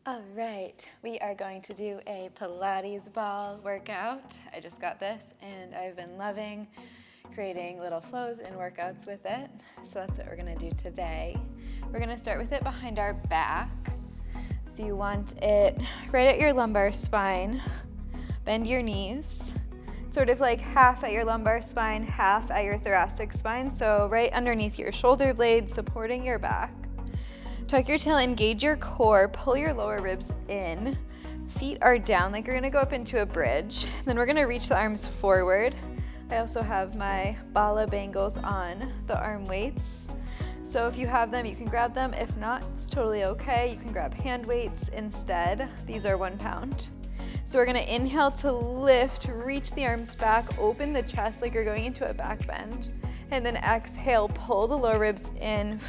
All right, we are going to do a Pilates ball workout. I just got this and I've been loving creating little flows and workouts with it. So that's what we're gonna do today. We're gonna start with it behind our back. So you want it right at your lumbar spine. Bend your knees, sort of like half at your lumbar spine, half at your thoracic spine. So right underneath your shoulder blades, supporting your back. Tuck your tail, engage your core, pull your lower ribs in. Feet are down like you're gonna go up into a bridge. Then we're gonna reach the arms forward. I also have my Bala Bangles on the arm weights. So if you have them, you can grab them. If not, it's totally okay. You can grab hand weights instead. These are 1 pound. So we're gonna inhale to lift, reach the arms back, open the chest like you're going into a back bend. And then exhale, pull the lower ribs in,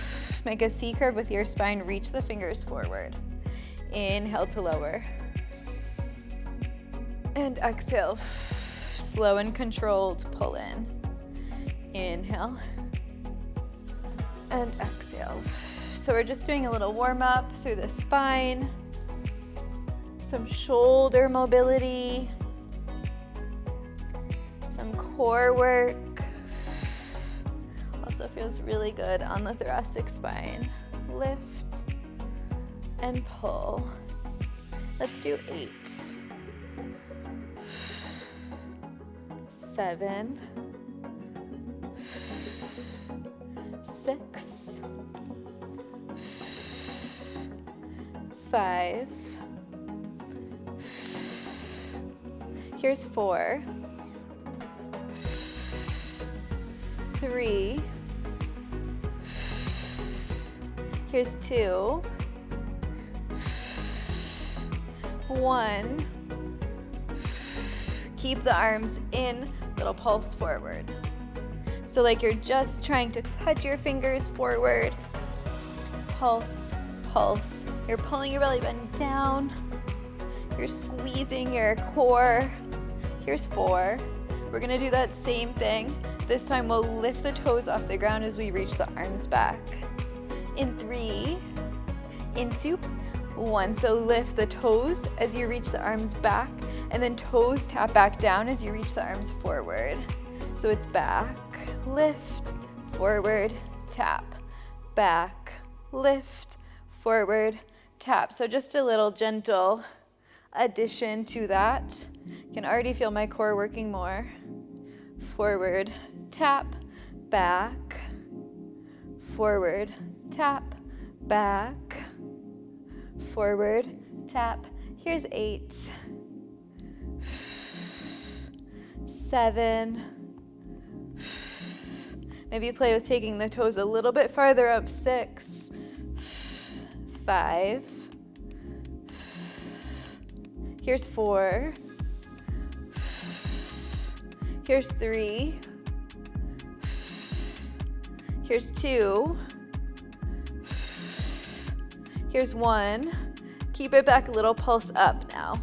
make a C curve with your spine, reach the fingers forward. Inhale to lower. And exhale, slow and controlled, pull in. Inhale. And exhale. So we're just doing a little warm up through the spine, some shoulder mobility, some core work. Also feels really good on the thoracic spine. Lift and pull. Let's do 8, 7, 6, 5. Here's 4, 3. Here's 2, 1. Keep the arms in, little pulse forward. So like you're just trying to touch your fingers forward. Pulse, pulse. You're pulling your belly button down. You're squeezing your core. Here's 4. We're gonna do that same thing. This time we'll lift the toes off the ground as we reach the arms back. In 3, in 2, 1. So lift the toes as you reach the arms back, and then toes tap back down as you reach the arms forward. So it's back, lift, forward, tap, back, lift, forward, tap. So just a little gentle addition to that. You can already feel my core working more. Forward, tap, back, forward, tap, back, forward, tap. Here's 8, 7. Maybe play with taking the toes a little bit farther up. 6, 5. Here's 4. Here's 3. Here's 2. Here's 1. Keep it back, a little pulse up now.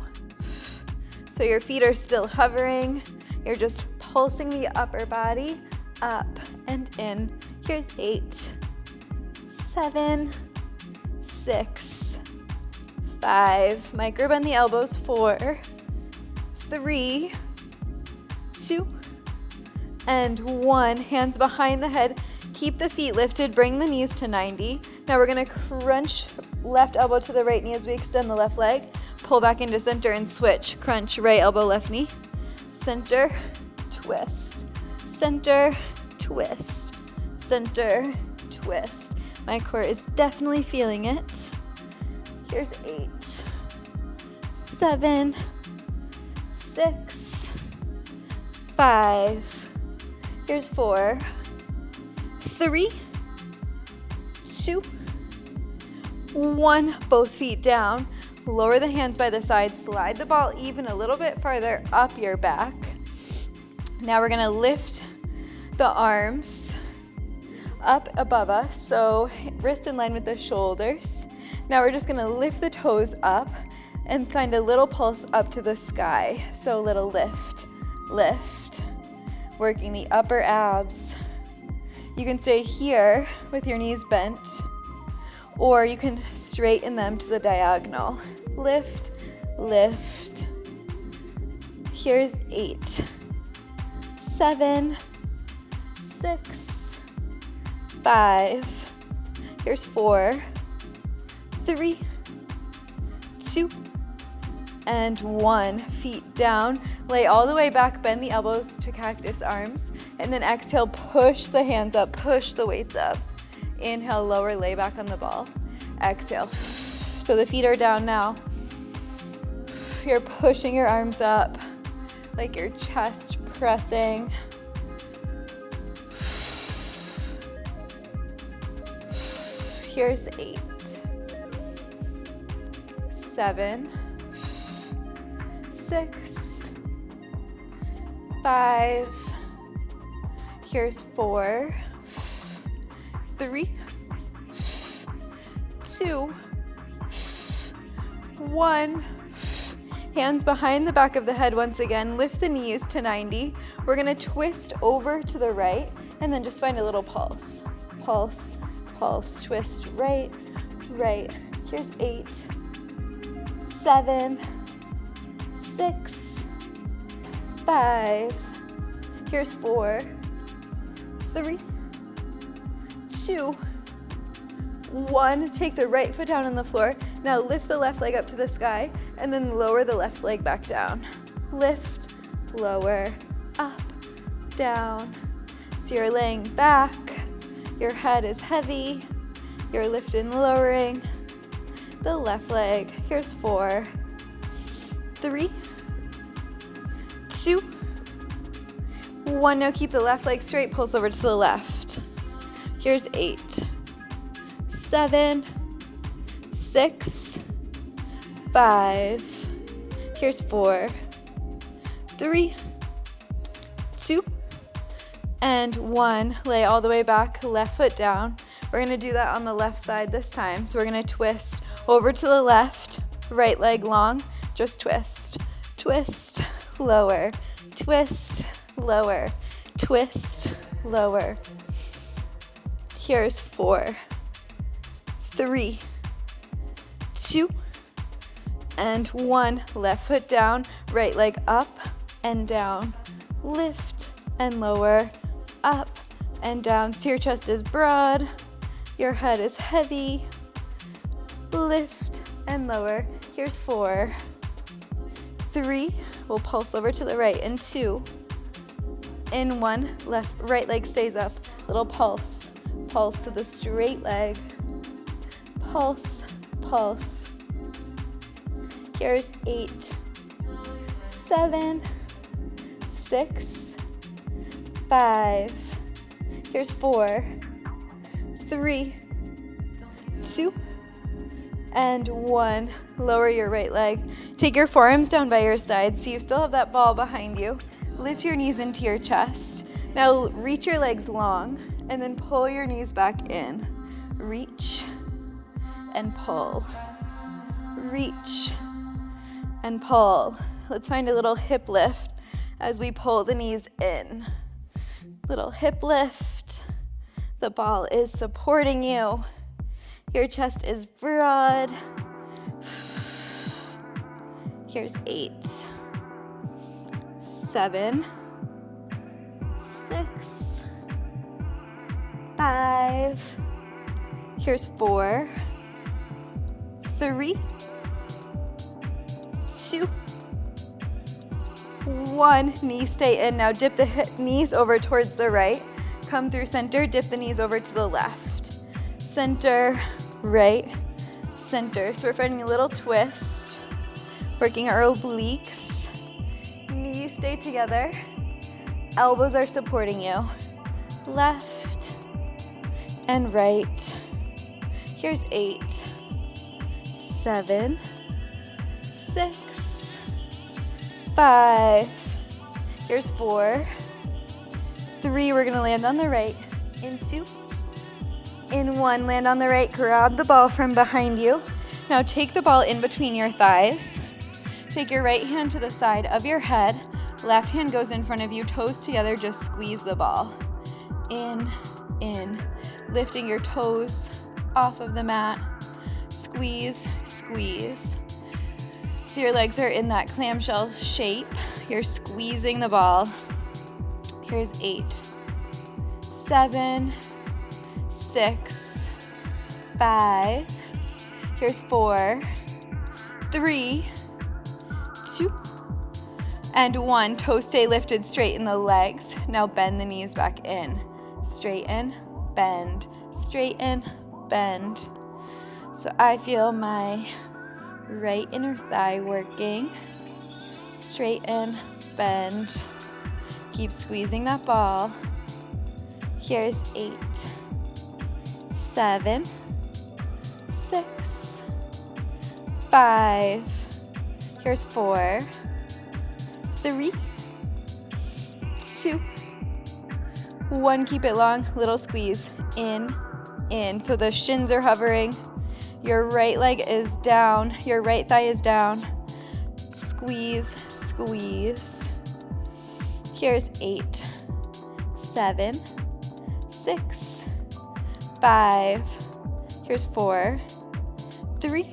So your feet are still hovering. You're just pulsing the upper body up and in. Here's 8, 7, 6, 5. Micro bend the elbows. 4, 3, 2, and 1. Hands behind the head. Keep the feet lifted. Bring the knees to 90. Now we're gonna crunch left elbow to the right knee as we extend the left leg. Pull back into center and switch. Crunch right elbow, left knee. Center, twist. Center, twist. Center, twist. My core is definitely feeling it. Here's 8, 7, 6, 5. Here's 4, 3, 2, 1. Both feet down. Lower the hands by the side. Slide the ball even a little bit farther up your back. Now we're gonna lift the arms up above us, so wrists in line with the shoulders. Now we're just gonna lift the toes up and find a little pulse up to the sky. So a little lift, lift, working the upper abs. You can stay here with your knees bent, or you can straighten them to the diagonal. lift, lift. Here's 8, 7, 6, 5. Here's 4, 3, 2, and 1. Feet down. Lay all the way back, bend the elbows to cactus arms, and then exhale, push the hands up, push the weights up. Inhale, lower, lay back on the ball. Exhale. So the feet are down now. You're pushing your arms up like your chest pressing. Here's 8, 7, 6, 5. Here's 4, 3, 2, 1. Hands behind the back of the head once again. Lift the knees to 90. We're gonna twist over to the right and then just find a little pulse. Pulse, pulse, twist right, right. Here's 8, 7, 6, 5. Here's 4, 3, 2, 1. Take the right foot down on the floor. Now lift the left leg up to the sky and then lower the left leg back down. Lift, lower, up, down. So you're laying back, your head is heavy, you're lifting, lowering the left leg. Here's 4, 3, 2, 1. Now keep the left leg straight, pulse over to the left. Here's 8, 7, 6, 5. Here's 4, 3, 2, and 1. Lay all the way back, left foot down. We're gonna do that on the left side this time. So we're gonna twist over to the left, right leg long, just twist, twist, lower, twist, lower, twist, lower. Here's 4, 3, 2, and 1. Left foot down, right leg up and down. Lift and lower, up and down. So your chest is broad, your head is heavy. Lift and lower. Here's 4, 3. We'll pulse over to the right, and 2, and 1. Right leg stays up. Little pulse. Pulse to the straight leg. Pulse, pulse. Here's 8, 7, 6, 5. Here's 4, 3, 2, and 1. Lower your right leg. Take your forearms down by your side so you still have that ball behind you. Lift your knees into your chest. Now reach your legs long and then pull your knees back in. Reach and pull. Reach and pull. Let's find a little hip lift as we pull the knees in. Little hip lift. The ball is supporting you. Your chest is broad. Here's 8, 7, 6, 5. Here's 4, 3, 2, 1. Knees stay in. Now dip the knees over towards the right. Come through center, dip the knees over to the left. Center, right, center. So we're finding a little twist, working our obliques. Knees stay together. Elbows are supporting you. Left and right. Here's 8, 7, 6, 5. Here's 4, 3. We're gonna land on the right. In 2, in 1. Land on the right. Grab the ball from behind you. Now take the ball in between your thighs. Take your right hand to the side of your head. Left hand goes in front of you. Toes together. Just squeeze the ball. In. Lifting your toes off of the mat. Squeeze, squeeze. So your legs are in that clamshell shape. You're squeezing the ball. Here's 8, 7, 6, 5. Here's 4, 3, 2, and 1. Toes stay lifted, straighten the legs. Now bend the knees back in. Straighten, bend, straighten, bend. So I feel my right inner thigh working. Straighten, bend. Keep squeezing that ball. Here's 8, 7, 6, 5. Here's 4, 3, 2, 1. Keep it long, little squeeze, in. So the shins are hovering. Your right leg is down, your right thigh is down. Squeeze, squeeze. Here's 8, 7, 6, 5. Here's 4, 3,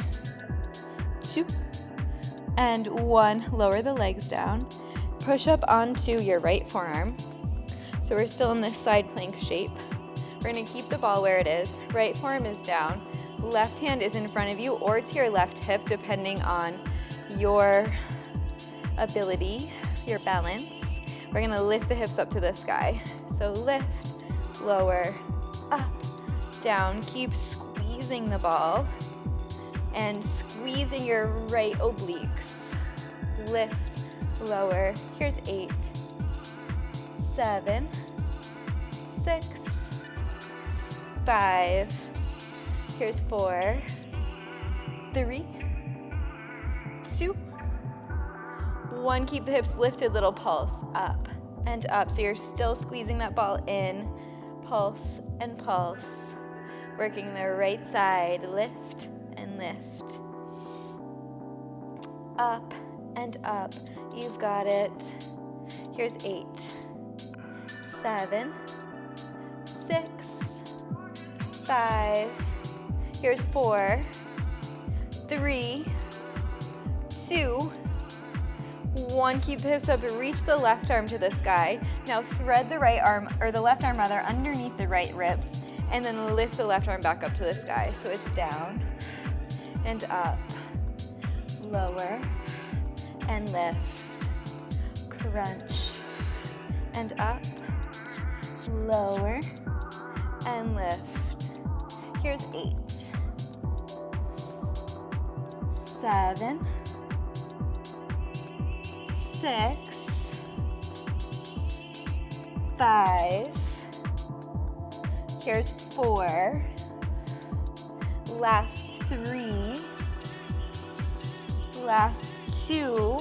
2, and 1. Lower the legs down. Push up onto your right forearm. So we're still in this side plank shape. We're going to keep the ball where it is. Right forearm is down. Left hand is in front of you or to your left hip, depending on your ability, your balance. We're going to lift the hips up to the sky. So lift, lower, up, down. Keep squeezing the ball and squeezing your right obliques. Lift, lower. Here's 8, 7, 6, 5. Here's 4, 3, 2, 1. Keep the hips lifted, little pulse, up and up. So you're still squeezing that ball in, pulse and pulse. Working the right side, lift and lift. Up and up. You've got it. Here's 8, 7, 6, 5. Here's 4, 3, 2, 1. Keep the hips up and reach the left arm to the sky. Now thread the right arm, or the left arm rather, underneath the right ribs, and then lift the left arm back up to the sky. So it's down and up, lower and lift, crunch and up, lower and lift. Here's 8, 7, 6, 5. Here's 4. Last 3. Last 2.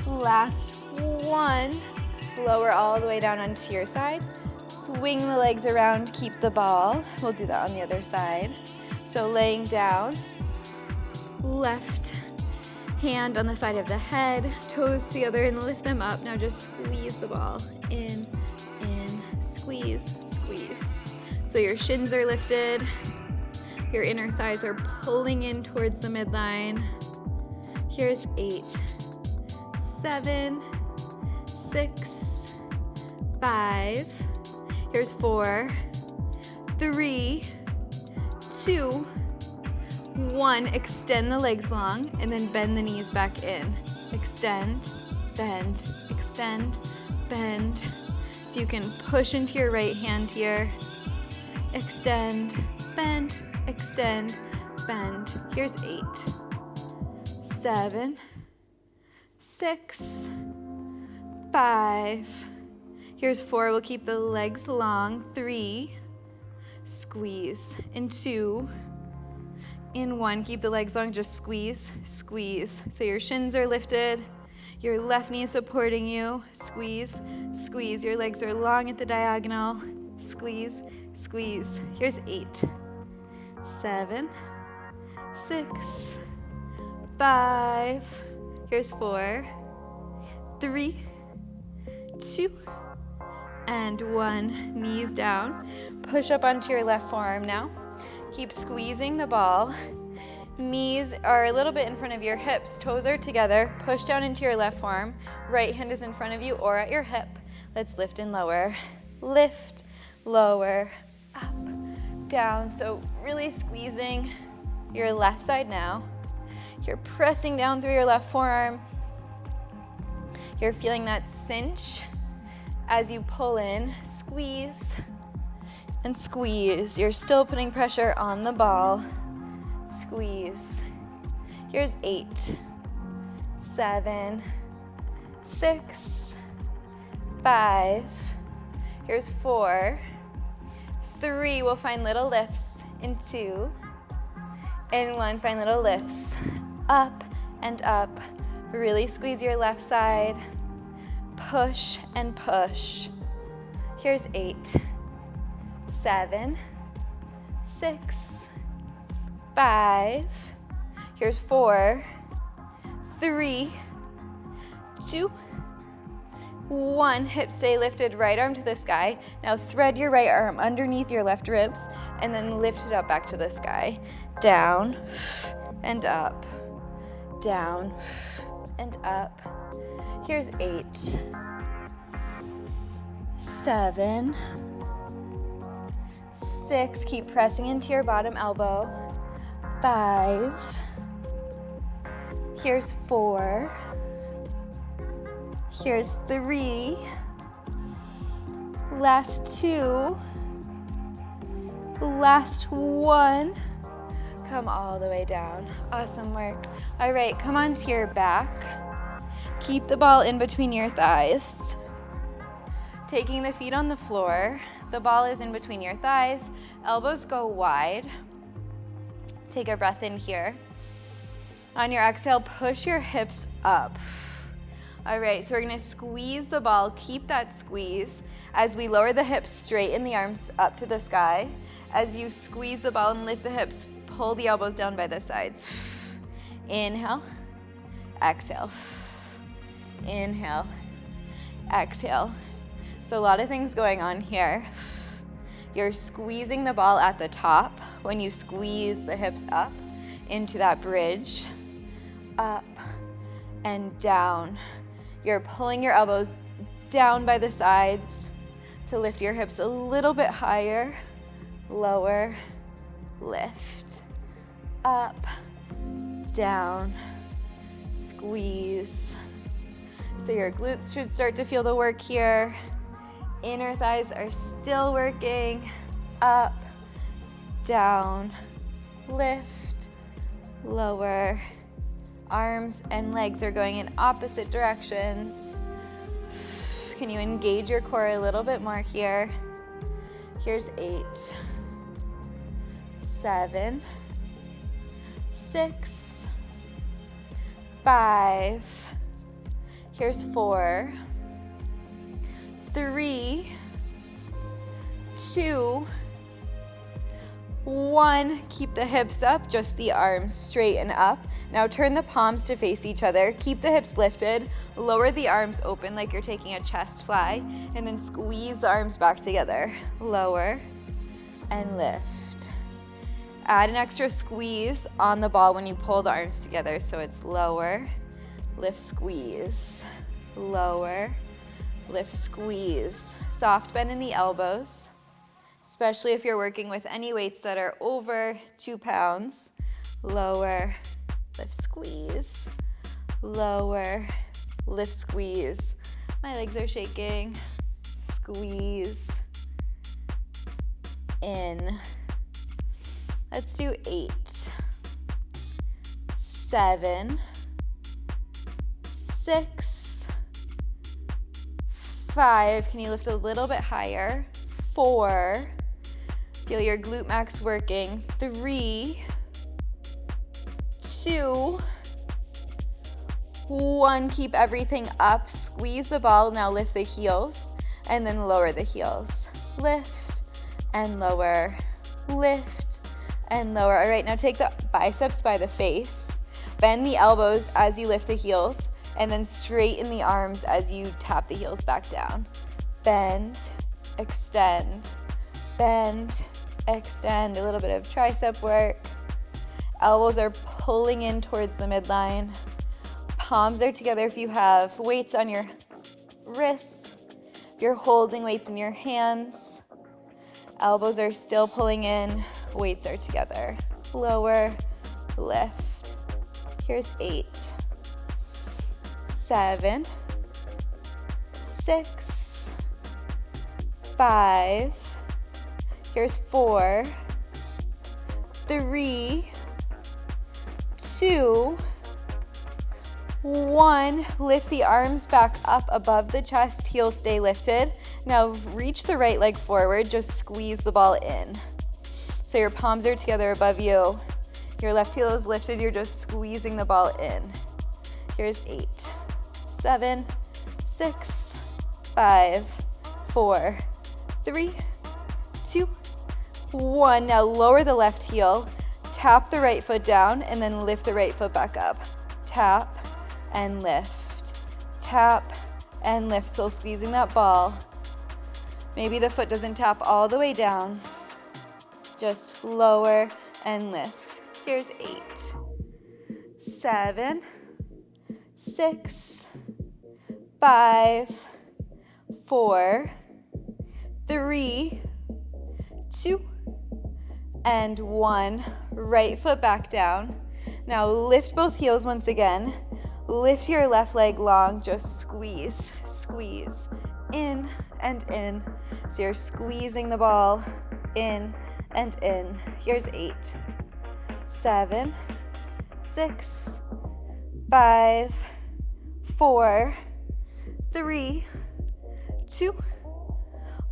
Last 1. Lower all the way down onto your side. Swing the legs around, keep the ball. We'll do that on the other side. So laying down, left hand on the side of the head, toes together and lift them up. Now just squeeze the ball in, squeeze, squeeze. So your shins are lifted, your inner thighs are pulling in towards the midline. Here's 8, 7, 6, 5. Here's 4, 3, 2, 1. Extend the legs long and then bend the knees back in. Extend, bend, extend, bend. So you can push into your right hand here. Extend, bend, extend, bend. Here's 8, 7, 6, 5. Here's 4. We'll keep the legs long. 3, squeeze. In 2, in 1. Keep the legs long, just squeeze, squeeze. So your shins are lifted, your left knee is supporting you. Squeeze, squeeze. Your legs are long at the diagonal. Squeeze, squeeze. Here's 8, 7, 6, 5. Here's 4, 3, 2, and 1. Knees down. Push up onto your left forearm now. Keep squeezing the ball. Knees are a little bit in front of your hips, toes are together, push down into your left forearm, right hand is in front of you or at your hip. Let's lift and lower, lift, lower, up, down. So really squeezing your left side now. You're pressing down through your left forearm. You're feeling that cinch as you pull in, squeeze and squeeze. You're still putting pressure on the ball. Squeeze. Here's 8, 7, 6, 5. Here's 4, 3. We'll find little lifts in 2, and 1. Find little lifts up and up. Really squeeze your left side. Push and push. Here's 8, 7, 6, 5. Here's 4, 3, 2, 1. Hips stay lifted, right arm to the sky. Now thread your right arm underneath your left ribs and then lift it up back to the sky. Down and up, down and up. Here's 8, 7, 6. Keep pressing into your bottom elbow. 5. Here's 4. Here's 3. Last 2. Last 1. Come all the way down. Awesome work. All right, come onto your back. Keep the ball in between your thighs. Taking the feet on the floor. The ball is in between your thighs. Elbows go wide. Take a breath in here. On your exhale, push your hips up. All right, so we're gonna squeeze the ball. Keep that squeeze. As we lower the hips, straighten the arms up to the sky. As you squeeze the ball and lift the hips, pull the elbows down by the sides. Inhale, exhale. Inhale, exhale. So a lot of things going on here. You're squeezing the ball at the top when you squeeze the hips up into that bridge, up and down. You're pulling your elbows down by the sides to lift your hips a little bit higher, lower, lift, up, down, squeeze. So your glutes should start to feel the work here. Inner thighs are still working. Up, down, lift, lower. Arms and legs are going in opposite directions. Can you engage your core a little bit more here? Here's 8, 7, 6, 5. Here's 4, 3, 2, 1. Keep the hips up, just the arms straight and up. Now turn the palms to face each other. Keep the hips lifted. Lower the arms open like you're taking a chest fly. And then squeeze the arms back together. Lower and lift. Add an extra squeeze on the ball when you pull the arms together. So it's lower, lift, squeeze. Lower, lift, squeeze. Soft bend in the elbows, especially if you're working with any weights that are over 2 pounds. Lower, lift, squeeze. Lower, lift, squeeze. My legs are shaking. Squeeze. In. Let's do 8, 7, 6, 5. Can you lift a little bit higher? 4. Feel your glute max working. 3, 2, 1. Keep everything up. Squeeze the ball. Now lift the heels and then lower the heels. Lift and lower. Lift and lower. All right, now take the biceps by the face. Bend the elbows as you lift the heels and then straighten the arms as you tap the heels back down. Bend, extend, bend, extend. A little bit of tricep work. Elbows are pulling in towards the midline. Palms are together if you have weights on your wrists. If you're holding weights in your hands, elbows are still pulling in, weights are together. Lower, lift. Here's 8, 7, 6, 5. Here's 4, 3, 2, 1. Lift the arms back up above the chest, heels stay lifted. Now reach the right leg forward, just squeeze the ball in. So your palms are together above you. Your left heel is lifted, you're just squeezing the ball in. Here's 8, 7, 6, 5, 4, 3, 2, 1. Now lower the left heel, tap the right foot down, and then lift the right foot back up. Tap and lift, tap and lift. Still squeezing that ball. Maybe the foot doesn't tap all the way down. Just lower and lift. Here's 8, 7, 6, 5, 4, 3, 2, and 1. Right foot back down. Now lift both heels once again. Lift your left leg long, just squeeze, squeeze, in and in. So you're squeezing the ball in and in. Here's 8, 7, 6, 5, 4, 3, 2,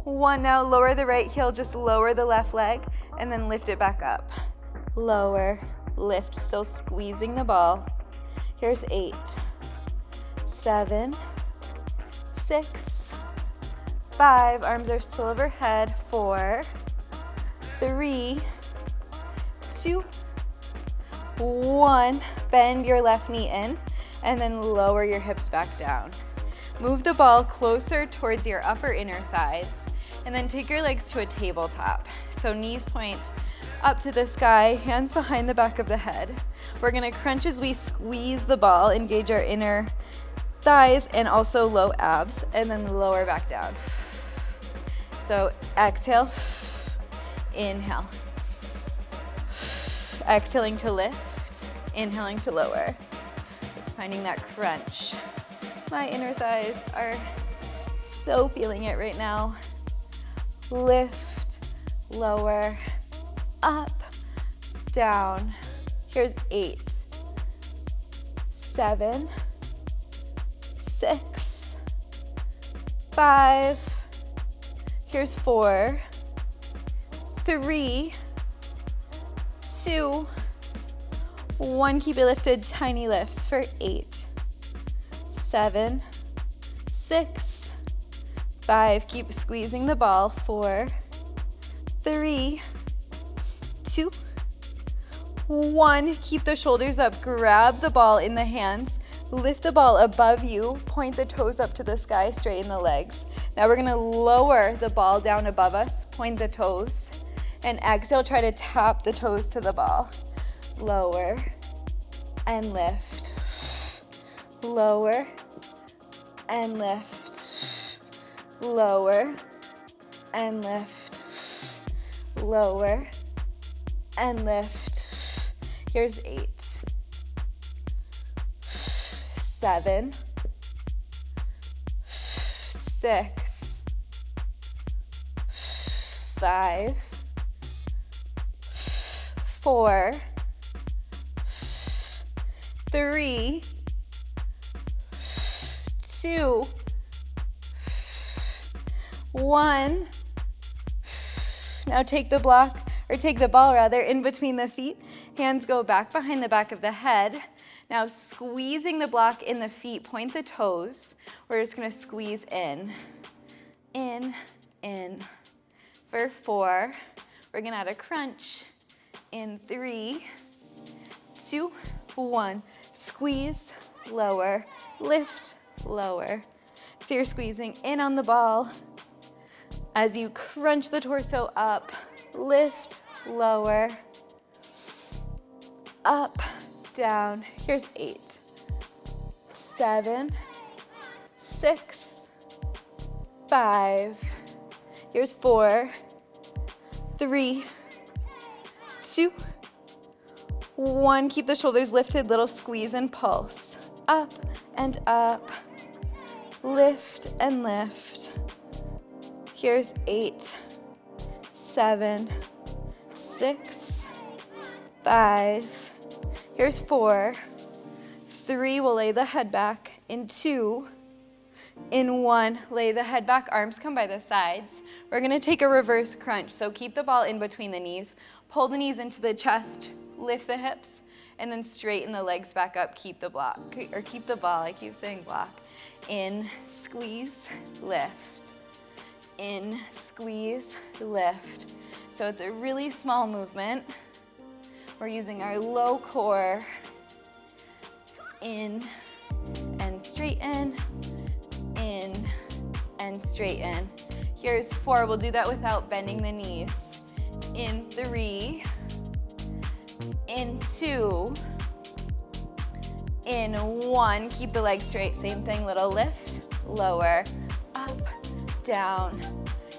1. Now lower the right heel, just lower the left leg, and then lift it back up. Lower, lift, still squeezing the ball. Here's 8, 7, 6, 5. Arms are still overhead. 4, 3, 2, 1. Bend your left knee in, and then lower your hips back down. Move the ball closer towards your upper inner thighs, and then take your legs to a tabletop. So knees point up to the sky, hands behind the back of the head. We're gonna crunch as we squeeze the ball, engage our inner thighs and also low abs, and then lower back down. So exhale, inhale. Exhaling to lift, inhaling to lower. Just finding that crunch. My inner thighs are so feeling it right now. Lift, lower, up, down. Here's 8, 7, 6, 5. Here's 4, 3, 2, 1. Keep it lifted, tiny lifts for 8, 7, 6, 5. Keep squeezing the ball. 4, 3, 2, 1. Keep the shoulders up. Grab the ball in the hands. Lift the ball above you. Point the toes up to the sky. Straighten the legs. Now we're going to lower the ball down above us. Point the toes. And exhale, try to tap the toes to the ball. Lower and lift. Lower and lift. Lower and lift. Lower and lift. Here's 8, 7, 6, 5, 4, 3, 2, 1. Now take the ball in between the feet. Hands go back behind the back of the head. Now squeezing the block in the feet, point the toes. We're just gonna squeeze in. In. For 4, we're gonna add a crunch. In 3, 2, 1. Squeeze, lower, lift, lower. So you're squeezing in on the ball. As you crunch the torso up, lift, lower. up, down. Here's 8, 7, 6, 5. Here's 4, 3, 2, 1. Keep the shoulders lifted, little squeeze and pulse. Up and up. Lift and lift. Here's 8, 7, 6, 5. Here's 4, 3. We'll lay the head back. In 2, in 1. Lay the head back, arms come by the sides. We're gonna take a reverse crunch. So keep the ball in between the knees. Pull the knees into the chest, lift the hips, and then straighten the legs back up. Keep the block, or keep the ball. I keep saying block. In, squeeze, lift. In, squeeze, lift. So it's a really small movement. We're using our low core. In and straighten, in and straighten. Here's 4. We'll do that without bending the knees. In 3, in 2, in 1. Keep the legs straight. Same thing, little lift, lower, up, down.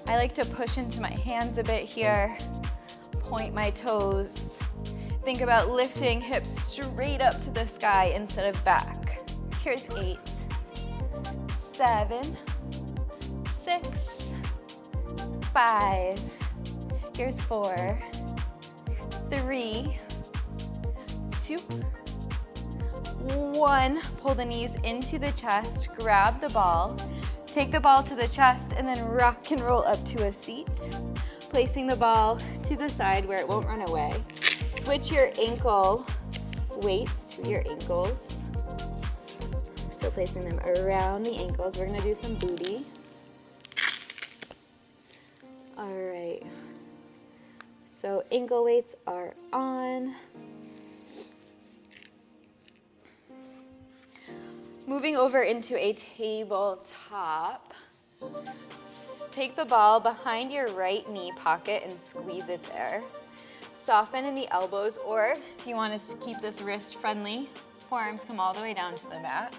I like to push into my hands a bit here, point my toes. Think about lifting hips straight up to the sky instead of back. Here's 8, 7, 6, 5. Here's 4, 3, 2, 1. Pull the knees into the chest, grab the ball, take the ball to the chest, and then rock and roll up to a seat, placing the ball to the side where it won't run away. Switch your ankle weights to your ankles. So placing them around the ankles. We're gonna do some booty. All right. So ankle weights are on. Moving over into a tabletop. Take the ball behind your right knee pocket and squeeze it there. Soft bend in the elbows, or if you want to keep this wrist friendly, forearms come all the way down to the mat.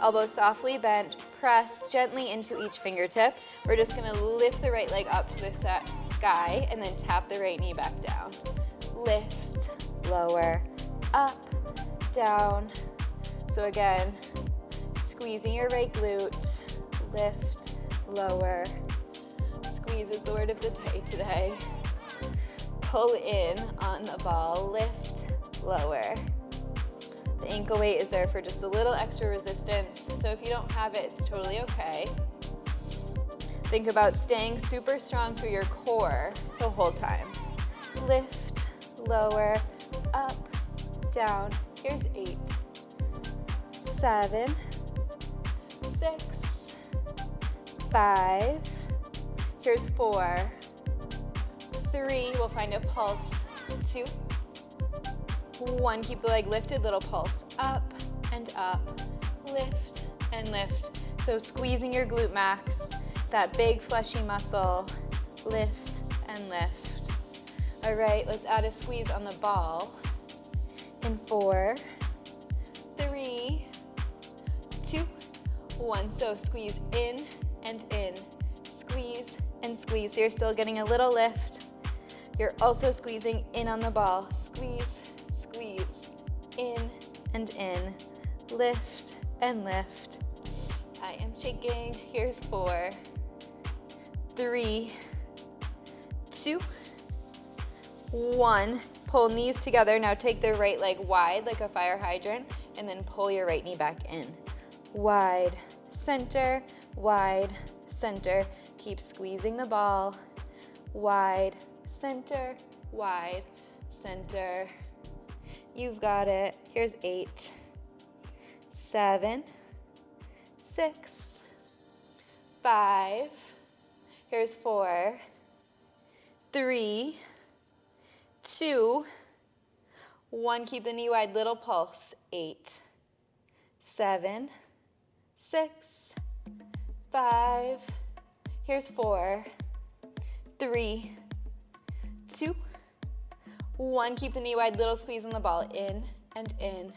Elbows softly bent, press gently into each fingertip. We're just gonna lift the right leg up to the sky and then tap the right knee back down. Lift, lower, up, down. So again, squeezing your right glute, lift, lower. Squeeze is the word of the day today. Pull in on the ball, lift, lower. The ankle weight is there for just a little extra resistance, so if you don't have it, it's totally okay. Think about staying super strong through your core the whole time. Lift, lower, up, down. Here's 8, 7, 6, 5. Here's 4, 3. We'll find a pulse. 2, 1. Keep the leg lifted, little pulse. Up and up. Lift and lift. So squeezing your glute max, that big fleshy muscle. Lift and lift. All right, let's add a squeeze on the ball. In 4, 3, 2, 1. So squeeze in and in. Squeeze and squeeze. You're still getting a little lift. You're also squeezing in on the ball. Squeeze, squeeze, in and in. Lift and lift. I am shaking. Here's 4, 3, 2, 1. Pull knees together. Now take the right leg wide like a fire hydrant and then pull your right knee back in. Wide, center, wide, center. Keep squeezing the ball. Wide, center, wide, center. You've got it. Here's 8, 7, 6, 5. Here's 4, 3, 2, 1. Keep the knee wide, little pulse. 8, 7, 6, 5. Here's 4, 3, 2, 1, keep the knee wide, little squeeze on the ball, in and in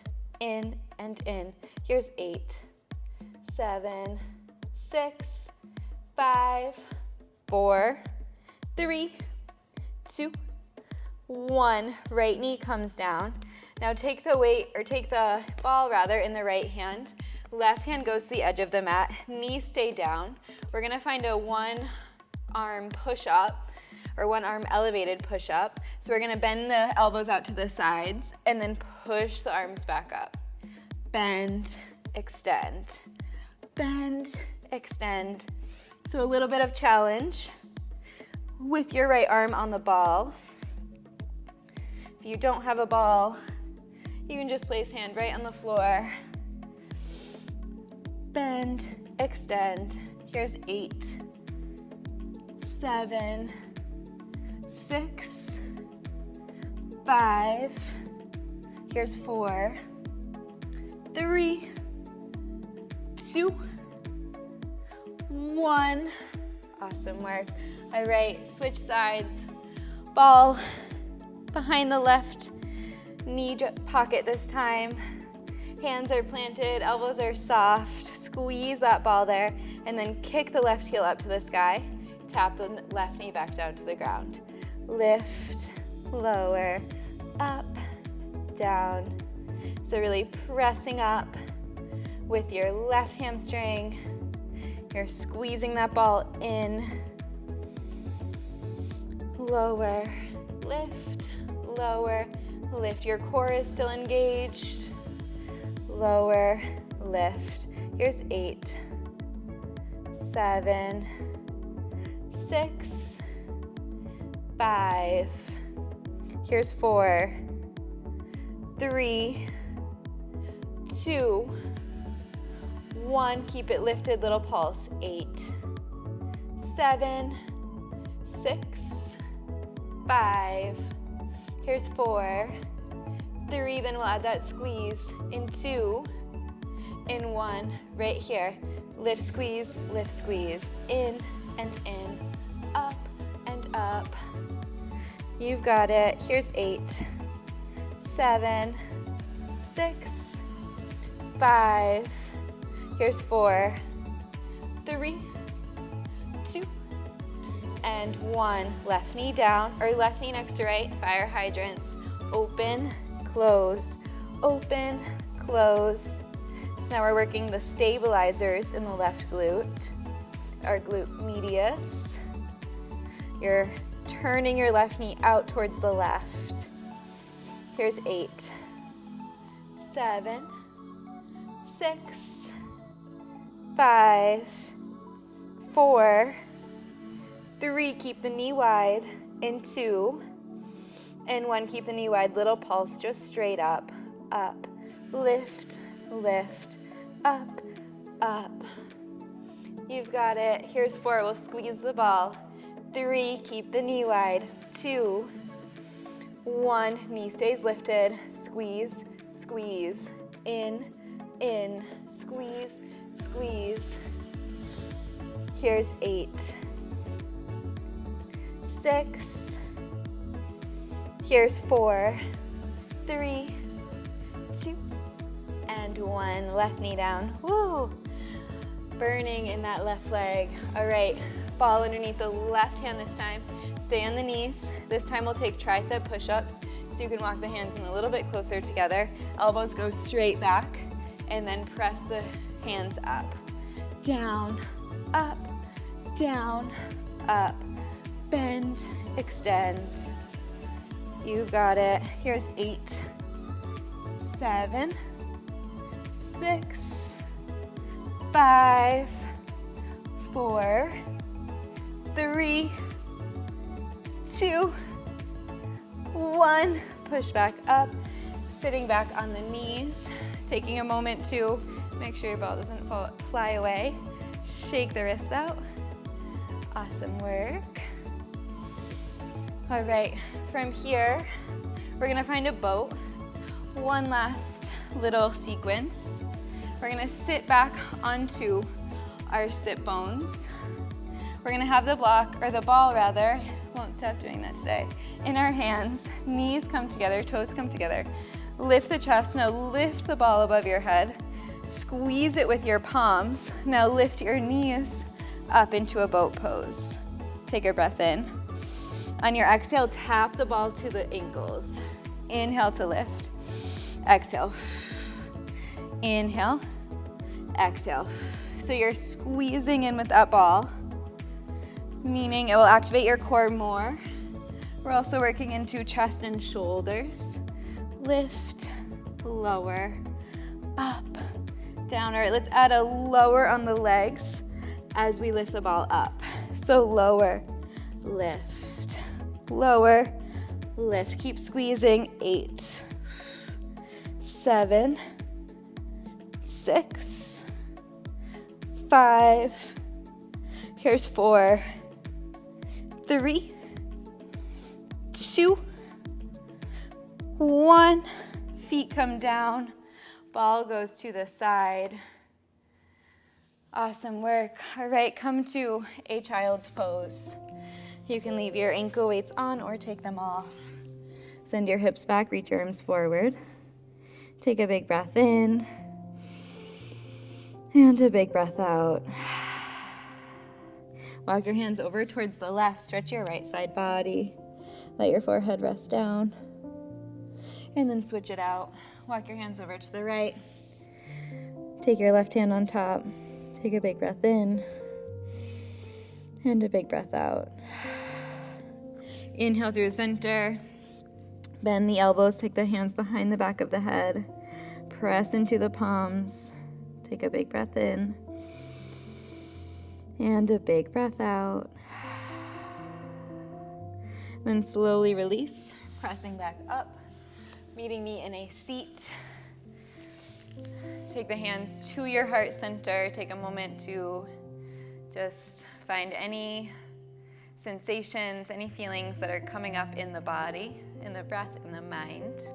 and in. Here's 8, 7, 6, 5, 4, 3, 2, 1. Right knee comes down. Now take the weight, or take the ball rather, in the right hand. Left hand goes to the edge of the mat. Knees stay down. We're gonna find a one-arm push-up, or one-arm elevated push-up. So we're gonna bend the elbows out to the sides and then push the arms back up. Bend, extend, bend, extend. So a little bit of challenge with your right arm on the ball. If you don't have a ball, you can just place hand right on the floor. Bend, extend. Here's 8, 7, 6, 5. Here's 4, 3, 2, 1. Awesome work. All right, switch sides. Ball behind the left knee pocket this time. Hands are planted, elbows are soft. Squeeze that ball there, and then kick the left heel up to the sky. Tap the left knee back down to the ground. Lift, lower, up, down. So really pressing up with your left hamstring. You're squeezing that ball in. Lower, lift, lower, lift. Your core is still engaged. Lower, lift. Here's 8, 7, 6, 5. Here's 4, 3, 2, 1. Keep it lifted, little pulse. 8, 7, 6, 5. Here's 4, 3. Then we'll add that squeeze in 2, in 1. Right here. Lift, squeeze, in and in, up and up. You've got it. Here's 8, 7, 6, 5. Here's 4, 3, 2, and 1. Left knee down, or left knee next to right. Fire hydrants. Open, close, open, close. So now we're working the stabilizers in the left glute, our glute medius. You're turning your left knee out towards the left. Here's 8, 7, 6, 5, 4, 3. Keep the knee wide. In 2, and 1. Keep the knee wide. Little pulse, just straight up, lift, lift, up, up. You've got it. Here's 4. We'll squeeze the ball. 3. Keep the knee wide. 2, 1. Knee stays lifted. Squeeze, squeeze. In, squeeze, squeeze. Here's 8, 6. Here's 4, 3, 2, and 1. Left knee down. Woo! Burning in that left leg. All right, ball underneath the left hand this time. Stay on the knees. This time we'll take tricep push-ups, so you can walk the hands in a little bit closer together. Elbows go straight back, and then press the hands up. Down, up, down, up. Bend, extend. You've got it. Here's 8, 7, 6, 5, 4, 3, 2, 1. Push back up, sitting back on the knees, taking a moment to make sure your ball doesn't fly away. Shake the wrists out. Awesome work. All right, from here, we're gonna find a boat. One last little sequence. We're gonna sit back onto our sit bones. We're gonna have the block, or the ball rather, won't stop doing that today. In our hands, knees come together, toes come together. Lift the chest, now lift the ball above your head. Squeeze it with your palms. Now lift your knees up into a boat pose. Take a breath in. On your exhale, tap the ball to the ankles. Inhale to lift. Exhale. Inhale. Exhale. So you're squeezing in with that ball, meaning it will activate your core more. We're also working into chest and shoulders. Lift, lower, up, down. All right, let's add a lower on the legs as we lift the ball up. So lower, lift, lower, lift. Keep squeezing. 8, 7, 6, 5. Here's 4, 3, 2, 1. Feet come down. Ball goes to the side. Awesome work. All right, come to a child's pose. You can leave your ankle weights on or take them off. Send your hips back, reach your arms forward. Take a big breath in and a big breath out. Walk your hands over towards the left. Stretch your right side body. Let your forehead rest down. And then switch it out. Walk your hands over to the right. Take your left hand on top. Take a big breath in and a big breath out. Inhale through center. Bend the elbows. Take the hands behind the back of the head. Press into the palms. Take a big breath in and a big breath out. Then slowly release, pressing back up, meeting me in a seat. Take the hands to your heart center. Take a moment to just find any sensations, any feelings that are coming up in the body, in the breath, in the mind.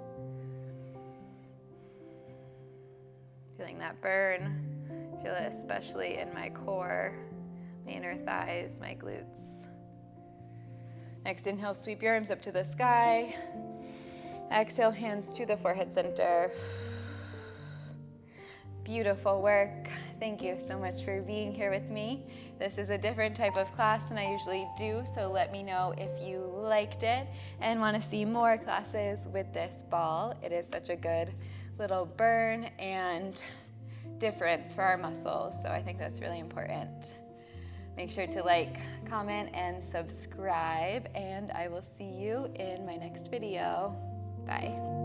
Feeling that burn. Feel it especially in my core, my inner thighs, my glutes. Next inhale, sweep your arms up to the sky. Exhale, hands to the forehead center. Beautiful work. Thank you so much for being here with me. This is a different type of class than I usually do, so let me know if you liked it and want to see more classes with this ball. It is such a good little burn and difference for our muscles, so I think that's really important. Make sure to like, comment, and subscribe, and I will see you in my next video. Bye.